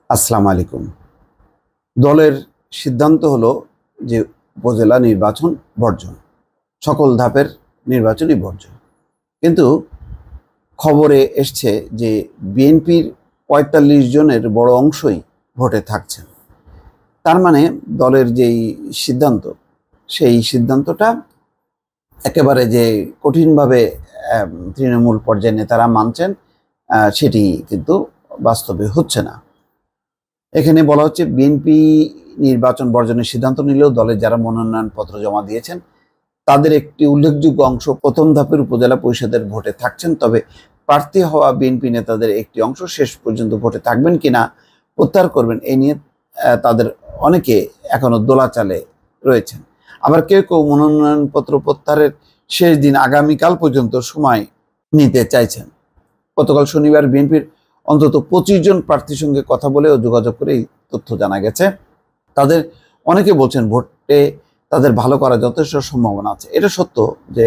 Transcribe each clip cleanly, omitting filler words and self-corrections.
আসসালামু আলাইকুম। দলের সিদ্ধান্ত হলো যে উপজেলা নির্বাচন বর্জন, সকল ধাপের নির্বাচনই বর্জন। কিন্তু খবরে এসছে যে বিএনপির ৪৫ জনের বড় অংশই ভোটে থাকছেন। তার মানে দলের যেই সিদ্ধান্ত, সেই সিদ্ধান্তটা একেবারে যে কঠিনভাবে তৃণমূল পর্যায়ের নেতারা মানছেন, সেটি কিন্তু বাস্তবে হচ্ছে না। এখানে বলা হচ্ছে বিএনপি নির্বাচন বর্জনের সিদ্ধান্ত নিলেও দলের যারা মনোনয়নপত্র জমা দিয়েছেন তাদের একটি উল্লেখযোগ্য অংশ প্রথম ধাপের উপজেলা পরিষদের ভোটে থাকছেন, তবে প্রার্থী হওয়া বিএনপি নেতাদের একটি অংশ শেষ পর্যন্ত ভোটে থাকবেন কিনা প্রত্যাহার করবেন এই নিয়ে তাদের অনেকে এখনো দোলাচালে রয়েছেন। আবার কেউ কেউ মনোনয়নপত্র প্রত্যাহারের শেষ দিন আগামীকাল পর্যন্ত সময় নিতে চাইছেন। গতকাল শনিবার বিএনপির অন্তত 25 জন প্রার্থীর সঙ্গে কথা বলেও যোগাযোগ করে এই তথ্য জানা গেছে। তাদের অনেকে বলছেন ভোটে তাদের ভালো করার যথেষ্ট সম্ভাবনা আছে। এটা সত্য যে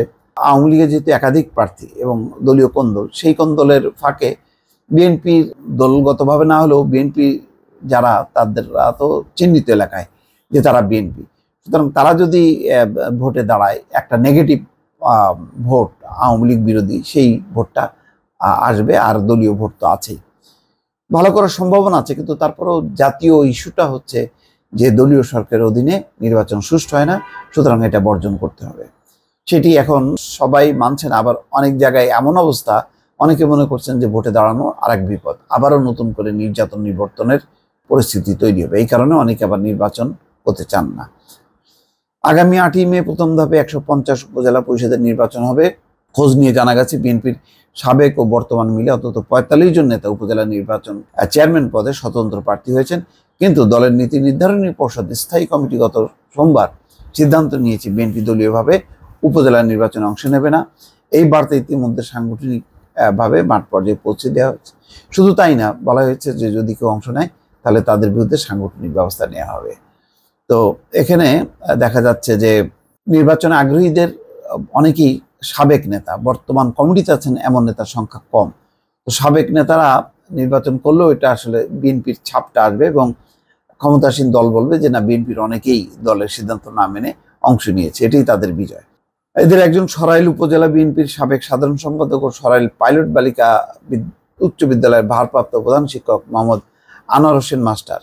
আওয়ামী লীগের যেহেতু একাধিক প্রার্থী এবং দলীয় কোন্দল, সেই কোন্দলের ফাঁকে বিএনপির দলগতভাবে না হলেও বিএনপি যারা তাদেররা তো চিহ্নিত এলাকায় যে তারা বিএনপি, সুতরাং তারা যদি ভোটে দাঁড়ায় একটা নেগেটিভ ভোট আওয়ামী লীগ বিরোধী, সেই ভোটটা আসবে। আর দলীয় ভোট তো আছেই, ভালো করার সম্ভাবনা আছে। কিন্তু তারপরেও জাতীয় ইস্যুটা হচ্ছে যে দলীয় সরকারের অধীনে নির্বাচন সুষ্ঠু হয় না, সুতরাং এটা বর্জন করতে হবে। সেটি এখন সবাই মানছেন। আবার অনেক জায়গায় এমন অবস্থা, অনেকে মনে করছেন যে ভোটে দাঁড়ানো আরেক বিপদ, আবারও নতুন করে নির্যাতন নিবর্তনের পরিস্থিতি তৈরি হবে। এই কারণে অনেকে আবার নির্বাচন করতে চান না। আগামী 8ই মে প্রথম ধাপে 150 উপজেলা পরিষদের নির্বাচন হবে। খোঁজ নিয়ে জানা গেছে বিএনপির সাবেক ও বর্তমান মিলে অন্তত ৪৫ জন নেতা উপজেলা নির্বাচন চেয়ারম্যান পদে স্বতন্ত্র প্রার্থী হয়েছেন। কিন্তু দলের নীতি নির্ধারণী পর্ষদ স্থায়ী কমিটি গত সোমবার সিদ্ধান্ত নিয়েছে বিএনপি দলীয়ভাবে উপজেলা নির্বাচনে অংশ নেবে না। এই বার্তা ইতিমধ্যে সাংগঠনিকভাবে মাঠ পর্যায়ে পৌঁছে দেওয়া হয়েছে। শুধু তাই না, বলা হয়েছে যে যদি কেউ অংশ নেয় তাহলে তাদের বিরুদ্ধে সাংগঠনিক ব্যবস্থা নেওয়া হবে। তো এখানে দেখা যাচ্ছে যে নির্বাচনে আগ্রহীদের অনেকেই সাবেক নেতা, বর্তমান কমিটিতে আছেন এমন নেতার সংখ্যা কম। তো সাবেক নেতারা নির্বাচন করলেও এটা আসলে বিএনপির ছাপটা আসবে এবং ক্ষমতাসীন দল বলবে যে না, বিএনপির অনেকেই দলের সিদ্ধান্ত না মেনে অংশ নিয়েছে, এটাই তাদের বিজয়। এদের একজন সরাইল উপজেলা বিএনপির সাবেক সাধারণ সম্পাদক ও সরাইল পাইলট বালিকা উচ্চ বিদ্যালয়ের ভারপ্রাপ্ত প্রধান শিক্ষক মোহাম্মদ আনোয়ার হোসেন মাস্টার।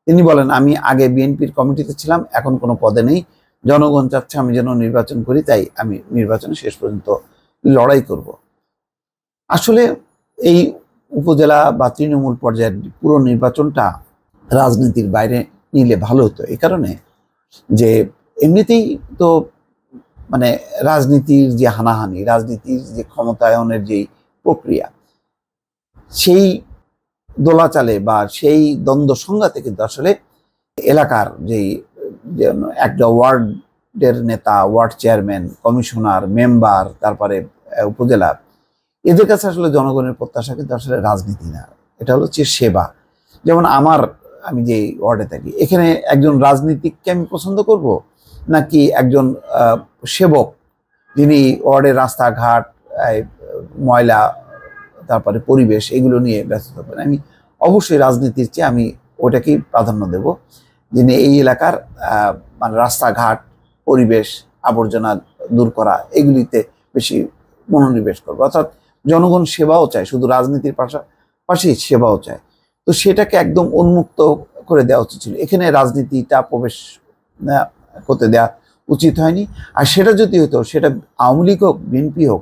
তিনি বলেন, আমি আগে বিএনপির কমিটিতে ছিলাম, এখন কোনো পদে নেই। জনগণ চাচ্ছে আমি যেন নির্বাচন করি, তাই আমি নির্বাচনে শেষ পর্যন্ত লড়াই করব। আসলে এই উপজেলা বা তৃণমূল পর্যায়ের পুরো নির্বাচনটা রাজনীতির বাইরে নিলে ভালো হতো। এই কারণে যে এমনিতেই তো মানে রাজনীতির যে হানাহানি, রাজনীতির যে ক্ষমতায়নের যে প্রক্রিয়া, সেই দোলাচালে বা সেই দ্বন্দ্ব সংঘাতে কিন্তু আসলে এলাকার যেই একটা ওয়ার্ডের নেতা, ওয়ার্ড চেয়ারম্যান, কমিশনার, মেম্বার, তারপরে উপজেলা, এদের কাছে আসলে জনগণের প্রত্যাশা কিন্তু আসলে রাজনীতি না, এটা হলো হচ্ছে সেবা। যেমন আমি যে ওয়ার্ডে থাকি, এখানে একজন রাজনীতিককে আমি পছন্দ করব নাকি একজন সেবক যিনি ওয়ার্ডের রাস্তাঘাট, ময়লা, তারপরে পরিবেশ, এগুলো নিয়ে ব্যস্ত থাকবেন। আমি অবশ্যই রাজনীতির চেয়ে আমি ওটাকেই প্রাধান্য দেব, যিনি এই এলাকার মানে রাস্তাঘাট, পরিবেশ, আবর্জনা দূর করা, এগুলিতে বেশি মনোনিবেশ করবে। অর্থাৎ জনগণ সেবাও চায়, শুধু রাজনীতির পাশাপাশি সেবাও চায়। তো সেটাকে একদম উন্মুক্ত করে দেওয়া উচিত ছিল, এখানে রাজনীতিটা প্রবেশ করতে দেওয়া উচিত হয়নি। আর সেটা যদি হতো, সেটা আওয়ামী লীগ হোক, বিএনপি হোক,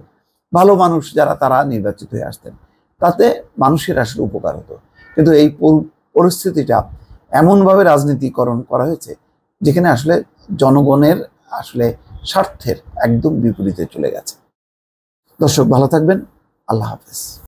ভালো মানুষ যারা, তারা নির্বাচিত হয়ে আসতেন, তাতে মানুষের আসলে উপকার হতো। কিন্তু এই পরিস্থিতিটা এমনভাবে রাজনীতিকরণ করা হয়েছে যেখানে আসলে জনগণের আসলে স্বার্থের একদম বিপরীতে চলে গেছে। দর্শক, ভালো থাকবেন। আল্লাহ হাফেজ।